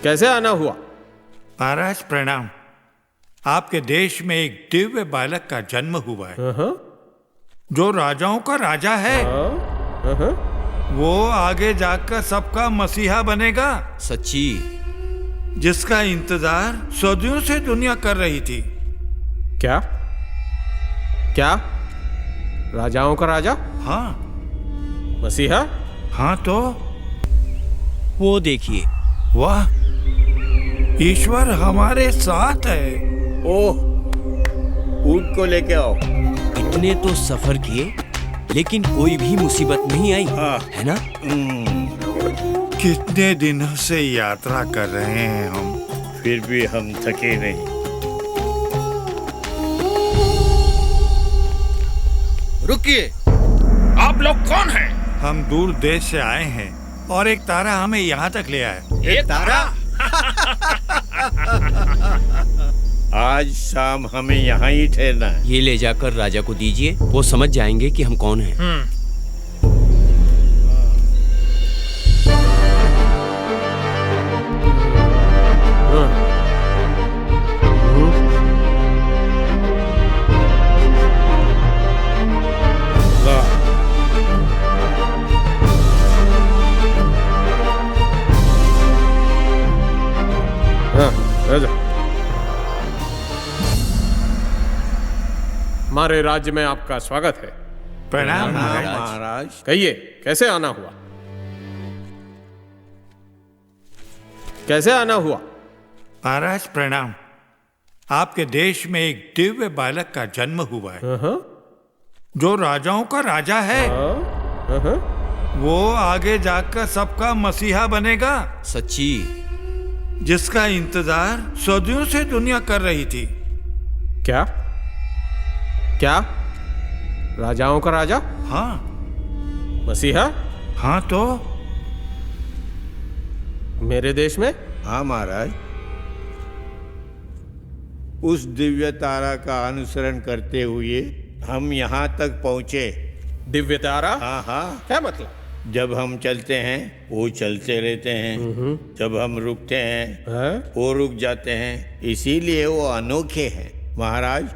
कैसे आना हुआ? महाराज प्रणाम। आपके देश में एक दिव्य बालक का जन्म हुआ है जो राजाओं का राजा है। वो आगे जाकर सबका मसीहा बनेगा। सच्ची? जिसका इंतजार सदियों से दुनिया कर रही थी। क्या क्या? राजाओं का राजा? हाँ। मसीहा? हाँ तो वो देखिए। वाह, ईश्वर हमारे साथ है। ओह, ऊंट को लेके आओ। इतने तो सफर किए लेकिन कोई भी मुसीबत नहीं आई, है ना? कितने दिनों से यात्रा कर रहे हैं हम, फिर भी हम थके नहीं। रुकिए, आप लोग कौन हैं? हम दूर देश से आए हैं और एक तारा हमें यहाँ तक ले आया। एक तारा? आज शाम हमें यहाँ ही ठहरना है। ये ले जाकर राजा को दीजिए, वो समझ जाएंगे कि हम कौन हैं। हमारे राज्य में आपका स्वागत है। प्रणाम महाराज। कहिए, कैसे आना हुआ? कैसे आना हुआ? महाराज प्रणाम। आपके देश में एक दिव्य बालक का जन्म हुआ है जो राजाओं का राजा है। वो आगे जाकर सबका मसीहा बनेगा। सच्ची? जिसका इंतजार सदियों से दुनिया कर रही थी। क्या क्या? राजाओं का राजा? हाँ। मसीहा? हाँ तो मेरे देश में? हाँ महाराज, उस दिव्य तारा का अनुसरण करते हुए हम यहाँ तक पहुँचे। दिव्य तारा? हाँ हाँ। क्या मतलब? जब हम चलते हैं वो चलते रहते हैं, जब हम रुकते हैं वो रुक जाते हैं, इसीलिए वो अनोखे हैं। महाराज,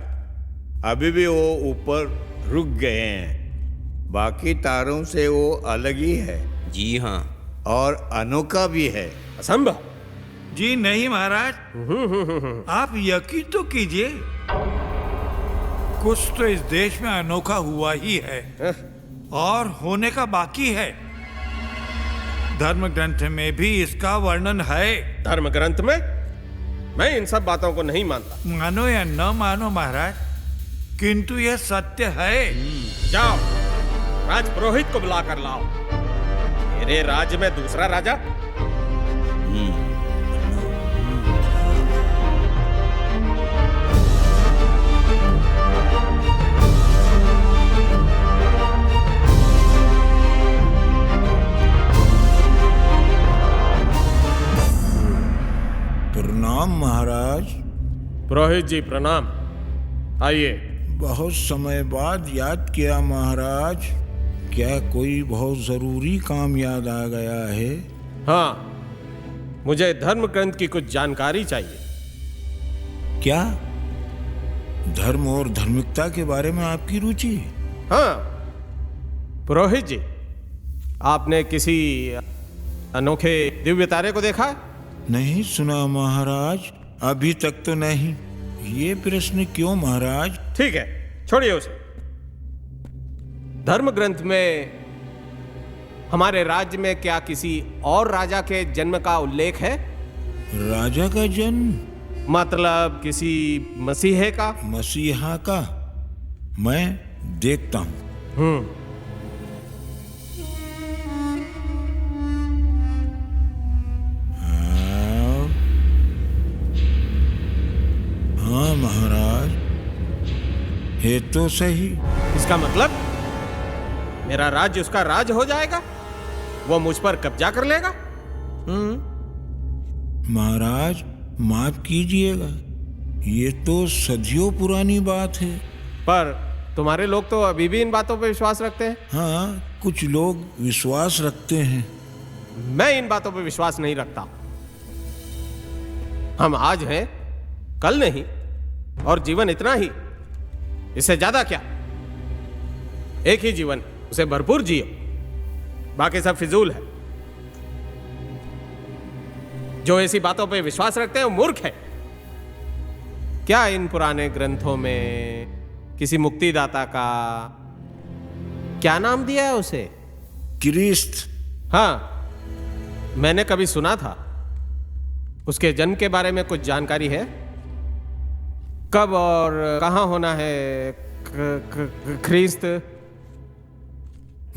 अभी भी वो ऊपर रुक गए हैं। बाकी तारों से वो अलग ही है। जी हाँ। और अनोखा भी है। असंभव। जी नहीं महाराज, आप यकीन तो कीजिए। कुछ तो इस देश में अनोखा हुआ ही है और होने का बाकी है। धर्म ग्रंथ में भी इसका वर्णन है। धर्म ग्रंथ में? मैं इन सब बातों को नहीं मानता। मानो या न मानो महाराज, किंतु यह सत्य है। जाओ, राज पुरोहित को बुला कर लाओ। मेरे राज्य में दूसरा राजा? प्रणाम महाराज। पुरोहित जी प्रणाम। आइए। बहुत समय बाद याद किया महाराज। क्या कोई बहुत जरूरी काम याद आ गया है? हाँ, मुझे धर्म ग्रंथ की कुछ जानकारी चाहिए। क्या धर्म और धार्मिकता के बारे में आपकी रुचि? हाँ पुरोहित जी, आपने किसी अनोखे दिव्य तारे को देखा है? नहीं सुना महाराज, अभी तक तो नहीं। ये प्रश्न क्यों महाराज? ठीक है, छोड़िए उसे। धर्म ग्रंथ में हमारे राज्य में क्या किसी और राजा के जन्म का उल्लेख है? राजा का जन्म? मतलब किसी मसीहे का? मसीहा का? मैं देखता हूं। हाँ महाराज, है तो सही। इसका मतलब मेरा राज्य उसका राज हो जाएगा? वो मुझ पर कब्जा कर लेगा? महाराज माफ कीजिएगा, ये तो सदियों पुरानी बात है। पर तुम्हारे लोग तो अभी भी इन बातों पर विश्वास रखते हैं। हाँ, कुछ लोग विश्वास रखते हैं। मैं इन बातों पर विश्वास नहीं रखता। हम आज हैं, कल नहीं, और जीवन इतना ही, इससे ज्यादा क्या। एक ही जीवन, उसे भरपूर जियो, बाकी सब फिजूल है। जो ऐसी बातों पे विश्वास रखते हैं वो मूर्ख है। क्या इन पुराने ग्रंथों में किसी मुक्तिदाता का क्या नाम दिया है उसे? क्रिस्त। हाँ, मैंने कभी सुना था। उसके जन्म के बारे में कुछ जानकारी है? कब और कहां होना है ख्रिस्त?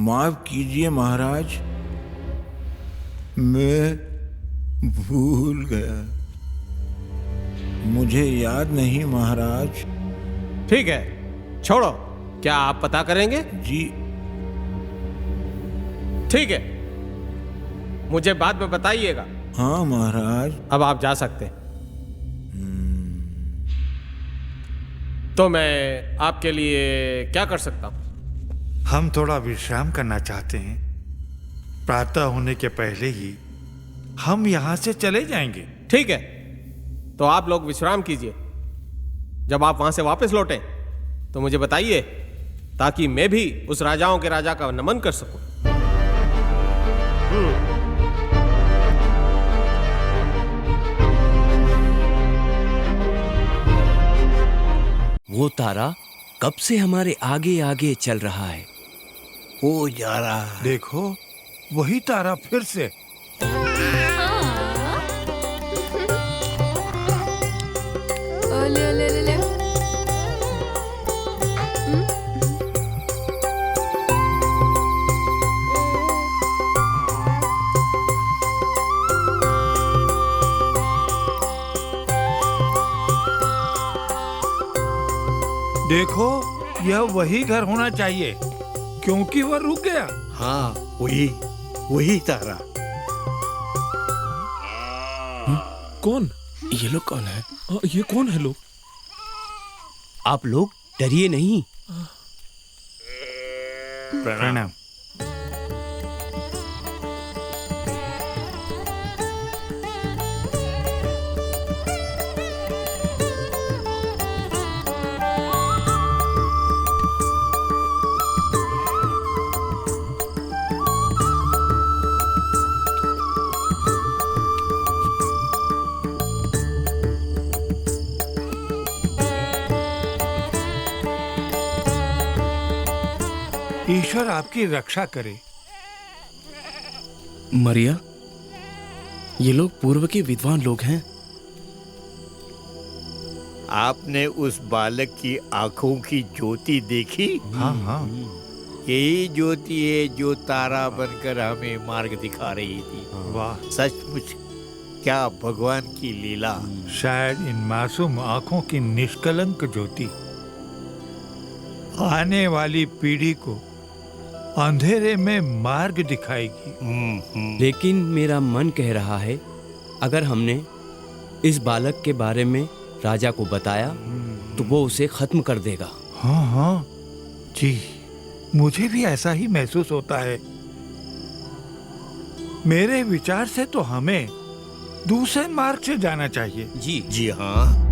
माफ कीजिए महाराज, मैं भूल गया, मुझे याद नहीं महाराज। ठीक है, छोड़ो। क्या आप पता करेंगे? जी ठीक है, मुझे बाद में बताइएगा। हाँ महाराज। अब आप जा सकते हैं। तो मैं आपके लिए क्या कर सकता हूं? हम थोड़ा विश्राम करना चाहते हैं। प्रातः होने के पहले ही हम यहां से चले जाएंगे। ठीक है, तो आप लोग विश्राम कीजिए। जब आप वहां से वापस लौटें तो मुझे बताइए, ताकि मैं भी उस राजाओं के राजा का नमन कर सकूं। वो तारा कब से हमारे आगे आगे चल रहा है। वो जा रहा है। देखो, वही तारा फिर से। ओले ओले ओले ओले। देखो, यह वही घर होना चाहिए, क्योंकि वह रुक गया। हाँ, वही तारा। कौन? ये लोग कौन है? ये कौन है लोग? आप लोग डरिए नहीं। प्रणाम। ईश्वर आपकी रक्षा करे। मरिया, ये लोग पूर्व के विद्वान लोग हैं। आपने उस बालक की आंखों की ज्योति देखी? हाँ हाँ, यही ज्योति है जो तारा बनकर हमें मार्ग दिखा रही थी। वाह, सचमुच क्या भगवान की लीला। शायद इन मासूम आंखों की निष्कलंक ज्योति आने वाली पीढ़ी को अंधेरे में मार्ग दिखाएगी। लेकिन मेरा मन कह रहा है, अगर हमने इस बालक के बारे में राजा को बताया तो वो उसे खत्म कर देगा। हाँ हाँ जी, मुझे भी ऐसा ही महसूस होता है। मेरे विचार से तो हमें दूसरे मार्ग से जाना चाहिए। जी हाँ।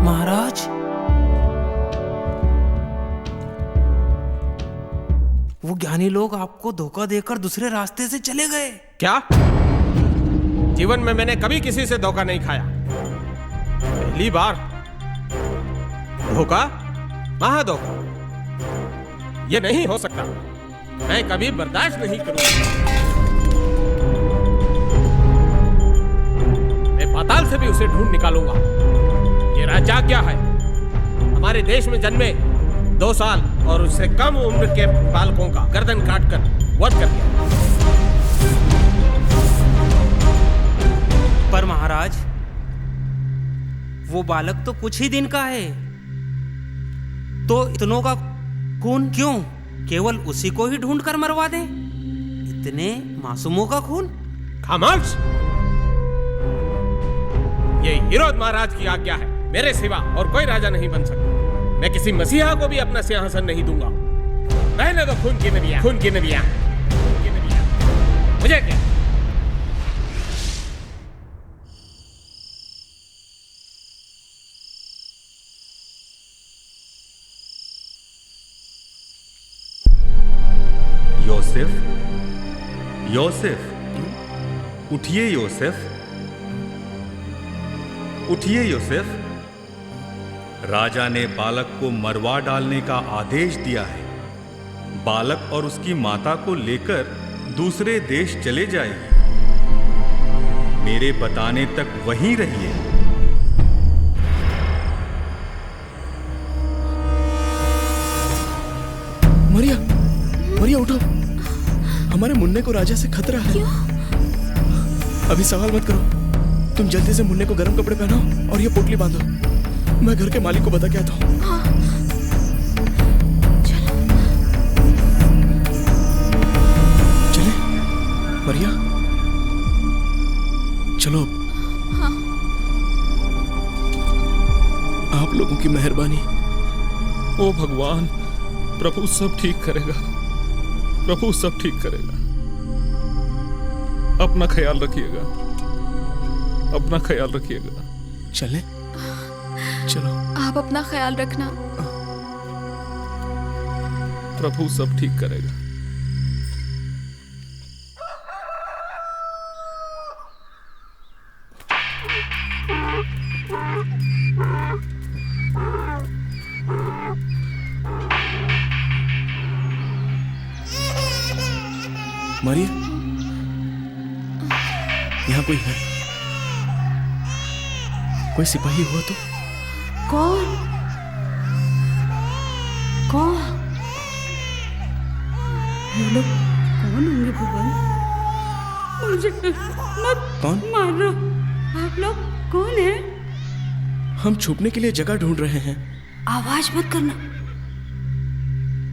महाराज, वो ज्ञानी लोग आपको धोखा देकर दूसरे रास्ते से चले गए। क्या? जीवन में मैंने कभी किसी से धोखा नहीं खाया, पहली बार। धोखा? महाधोखा? ये नहीं हो सकता, मैं कभी बर्दाश्त नहीं करूंगा। मैं पाताल से भी उसे ढूंढ निकालूंगा। ये राजा क्या है? हमारे देश में जन्मे 2 साल और उससे कम उम्र के बालकों का गर्दन काटकर वध कर दिया। पर महाराज, वो बालक तो कुछ ही दिन का है, तो इतनों का खून क्यों? केवल उसी को ही ढूंढ कर मरवा दे। इतने मासूमों का खून? खामोश! हिरोद महाराज की आज्ञा है, मेरे सिवा और कोई राजा नहीं बन सकता। मैं किसी मसीहा को भी अपना सिंहासन नहीं दूंगा। रहने दो खून की नदियां, खून की नदियां, खून की नदियां। मुझे क्या? योसेफ, योसेफ, उठिए योसेफ, उठिए योसेफ। राजा ने बालक को मरवा डालने का आदेश दिया है। बालक और उसकी माता को लेकर दूसरे देश चले जाइए। मेरे बताने तक वहीं रहिए। मरिया, मरिया उठो, हमारे मुन्ने को राजा से खतरा है। अभी सवाल मत करो, तुम जल्दी से मुन्ने को गर्म कपड़े पहनाओ और ये पोटली बांधो। मैं घर के मालिक को बता के आता हूँ। हाँ। चले मरिया, चलो। हाँ। आप लोगों की मेहरबानी। ओ भगवान, प्रभु सब ठीक करेगा, प्रभु सब ठीक करेगा। अपना ख्याल रखिएगा, अपना ख्याल रखिएगा। चले, चलो। आप अपना ख्याल रखना। प्रभु सब ठीक करेगा। मरिया, यहाँ कोई है? कोई सिपाही हुआ तो? कौन? कौन? ये लोग कौन होंगे भगवान? मुझे मत कौन? मारो। आप लोग कौन हैं? हम छुपने के लिए जगह ढूंढ रहे हैं। आवाज मत करना,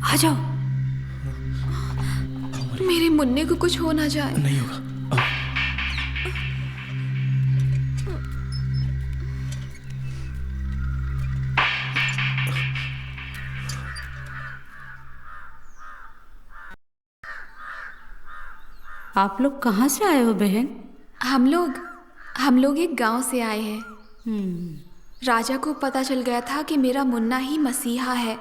आ जाओ। मेरे मुन्ने को कुछ हो ना जाए। नहीं होगा। आप लोग कहाँ से आए हो बहन? हम लोग एक गांव से आए हैं। राजा को पता चल गया था कि मेरा मुन्ना ही मसीहा है।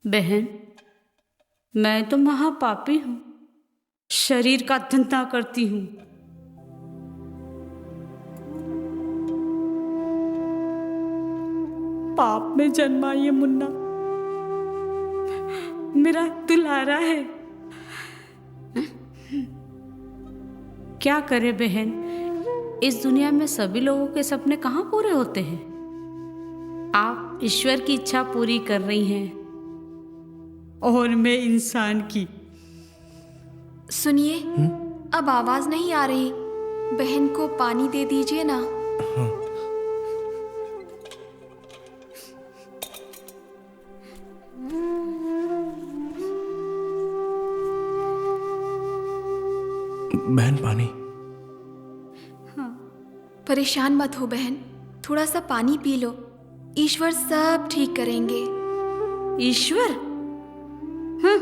बहन, मैं तो महापापी हूँ, शरीर का धंधा करती हूँ। पाप में जन्मा ये मुन्ना मेरा दुलारा है। क्या करे बहन, इस दुनिया में सभी लोगों के सपने कहाँ पूरे होते हैं। आप ईश्वर की इच्छा पूरी कर रही हैं और मैं इंसान की। सुनिए, अब आवाज नहीं आ रही। बहन को पानी दे दीजिए ना। हाँ। बहन पानी। हाँ। परेशान मत हो बहन, थोड़ा सा पानी पी लो। ईश्वर सब ठीक करेंगे। ईश्वर? हाँ,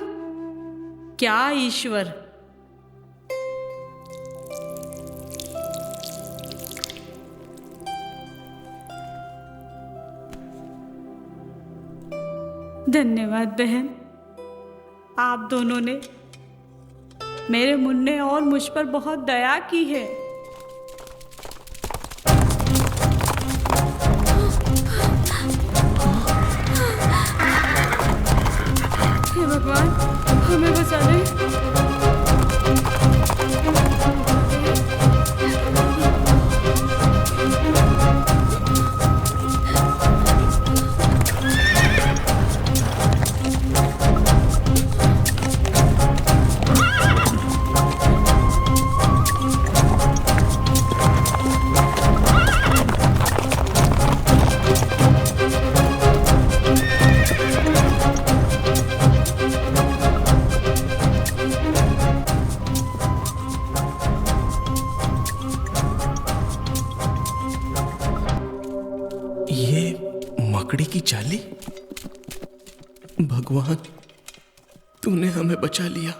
क्या ईश्वर? धन्यवाद बहन, आप दोनों ने मेरे मुन्ने और मुझ पर बहुत दया की है। हे भगवान, हमें बचा ले। मकड़ी की जाली। भगवान, तूने हमें बचा लिया।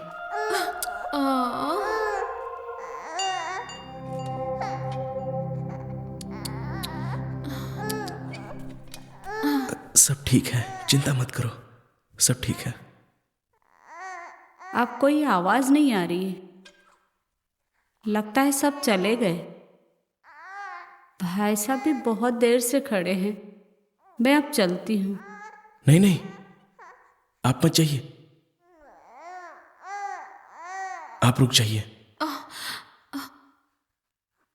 सब ठीक है, चिंता मत करो, सब ठीक है। अब कोई आवाज नहीं आ रही है, लगता है सब चले गए। भाई साहब भी बहुत देर से खड़े हैं, मैं अब चलती हूँ। नहीं नहीं, आप मत जाइए, आप रुक जाइए।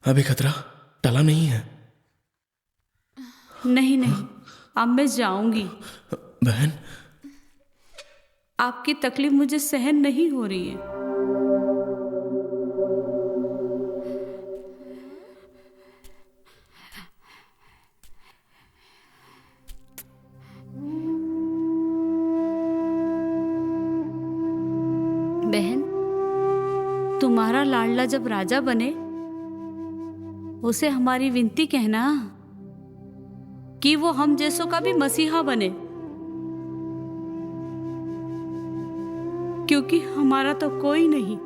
अभी खतरा टला नहीं है। नहीं नहीं, अब मैं जाऊंगी। बहन, आपकी तकलीफ मुझे सहन नहीं हो रही है। बहन, तुम्हारा लाडला जब राजा बने, उसे हमारी विनती कहना कि वो हम जैसों का भी मसीहा बने, क्योंकि हमारा तो कोई नहीं।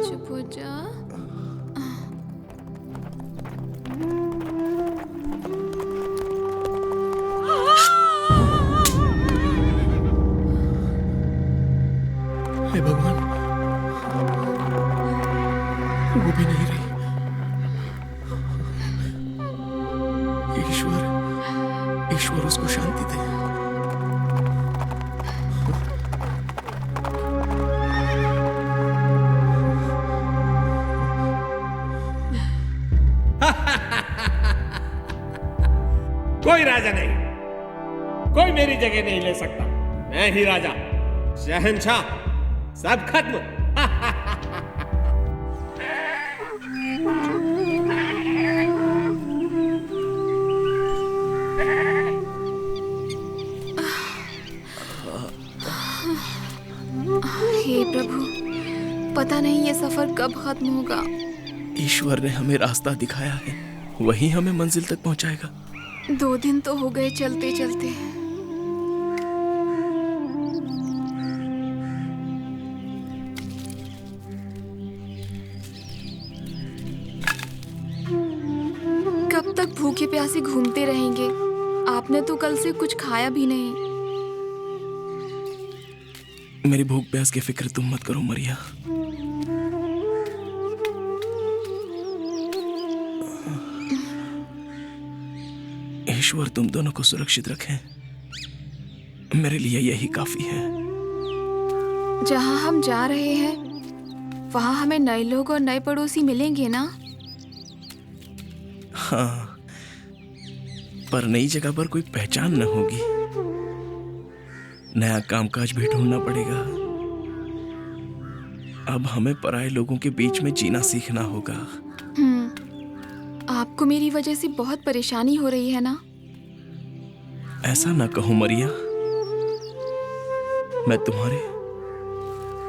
चुप हो जा। हे भगवान, वो भी नहीं रही। ईश्वर उसको शांति दे। कोई राजा नहीं, कोई मेरी जगह नहीं ले सकता। मैं ही राजा, शहंशाह, सब खत्म। हे प्रभु, पता नहीं ये सफर कब खत्म होगा। ईश्वर ने हमें रास्ता दिखाया है, वही हमें मंजिल तक पहुंचाएगा। 2 दिन तो हो गए चलते चलते। कब तक भूखे प्यासे घूमते रहेंगे? आपने तो कल से कुछ खाया भी नहीं। मेरी भूख प्यास की फिक्र तुम मत करो मरिया। ईश्वर तुम दोनों को सुरक्षित रखें, मेरे लिए यही काफी है। जहाँ हम जा रहे हैं वहाँ हमें नए लोग और नए पड़ोसी मिलेंगे ना? हाँ, पर नई जगह पर कोई पहचान न होगी। नया कामकाज भी ढूंढना पड़ेगा। अब हमें पराये लोगों के बीच में जीना सीखना होगा। आपको मेरी वजह से बहुत परेशानी हो रही है ना? ऐसा ना कहो मरिया, मैं तुम्हारे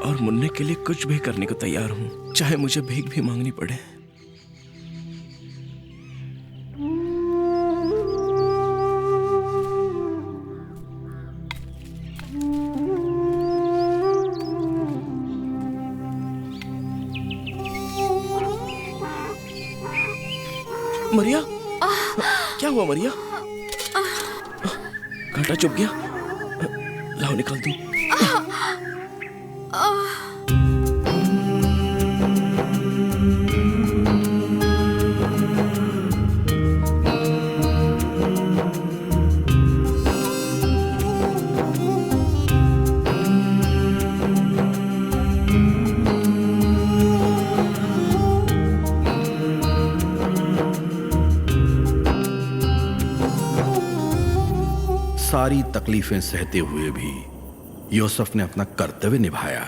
और मुन्ने के लिए कुछ भी करने को तैयार हूं, चाहे मुझे भीख भी मांगनी पड़े। मरिया, क्या हुआ मरिया? कांटा चुभ गया? लाओ निकाल दूं। सारी तकलीफें सहते हुए भी यूसुफ ने अपना कर्तव्य निभाया।